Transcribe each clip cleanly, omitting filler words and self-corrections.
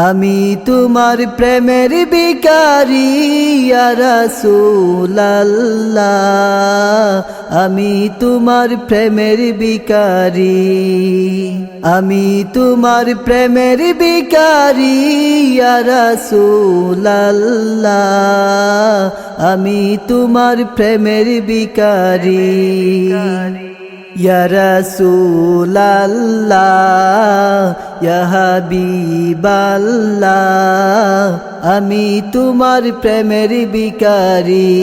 আমি তোমার প্রেমের ভিখারি ইয়া রাসূলুল্লাহ, আমি তোমার প্রেমের ভিখারি, আমি তোমার প্রেমের ভিখারি ইয়া রাসূলুল্লাহ, আমি তোমার প্রেমের ভিখারি। ইয়া রাসূলুল্লাহ ইয়া হাবিবাল্লাহ, আমি তোমার প্রেমের ভিখারি,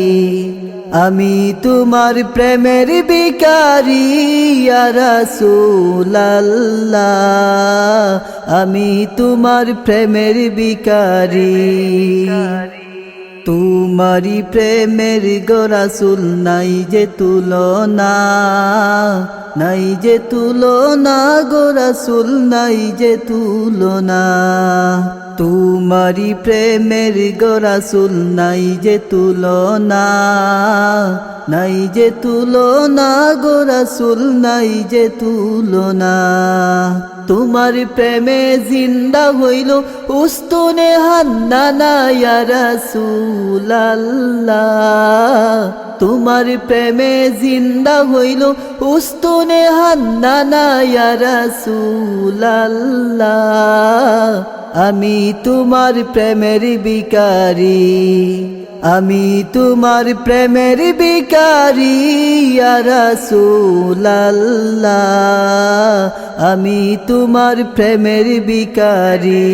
আমি তোমার প্রেমের ভিখারি ইয়া রাসূলুল্লাহ, আমি তোমার প্রেমের ভিখারি। তোমারি প্রেমের গো রাসূল নাই যে তুলনা, নাই যে তুলনা গো রাসূল নাই যে তুলনা। তোমারি প্রেমের গো রাসূল নাই যে তুলনা, নাই যে তুলনা গো রাসূল নাই যে তুলনা। তোমার প্রেমে জিন্দা হইল উস্তুনে হান্নানা ইয়া রাসূলুল্লাহ, তোমার প্রেমে জিন্দা হইল উস্তুনে হান্নানা ইয়া রাসূলুল্লাহ, আমি তোমার প্রেমের ভিখারি, আমি তোমার প্রেমের ভিখারি ইয়া রাসূলুল্লাহ, আমি তোমার প্রেমের ভিখারি,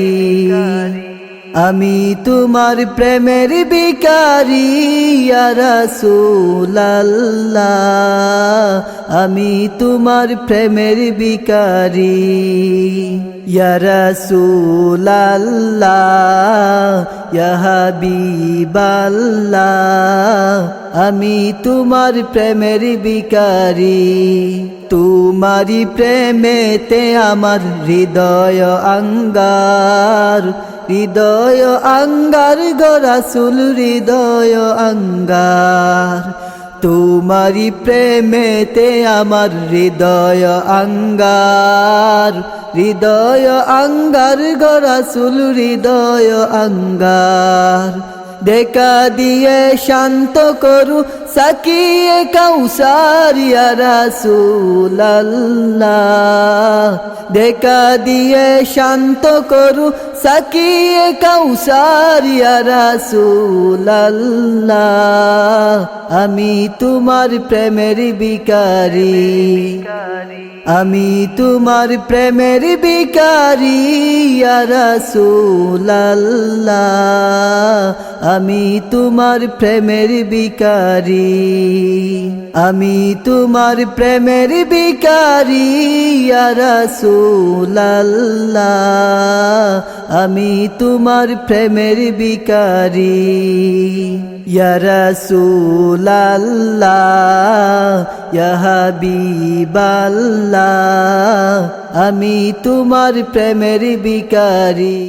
আমি তোমার প্রেমের ভিখারি ইয়া রাসূলুল্লাহ, আমি তোমার প্রেমের ভিখারি। ইয়া রাসূলুল্লাহ ইয়া হাবিবাল্লাহ, আমি তোমার প্রেমের ভিখারি। তোমারি প্রেমেতে আমার হৃদয় অঙ্গার, হৃদয় অঙ্গার গো রাসূল হৃদয় অঙ্গার। তোমারি প্রেমেতে আমার হৃদয় অঙ্গার, হৃদয় অঙ্গার গো রাসূল হৃদয় অঙ্গার। দেখা দিয়ে শান্ত করু সাকিয়ে কাউসার ইয়া রাসূলুল্লাহ, দেখা দিয়ে শান্ত করু সাকিয়ে কাউসার ইয়া রাসূলুল্লাহ, আমি তোমার প্রেমের ভিখারি, আমি তোমার প্রেমের ভিখারি ইয়া রাসূলুল্লাহ, আমি তোমার প্রেমের ভিখারি, আমি তোমার প্রেমের ভিখারি ইয়া রাসূলুল্লাহ, আমি তোমার প্রেমের ভিখারি। ইয়া রাসূলুল্লাহ ইয়া হাবিবাল্লাহ, আমি তোমার প্রেমের ভিখারি।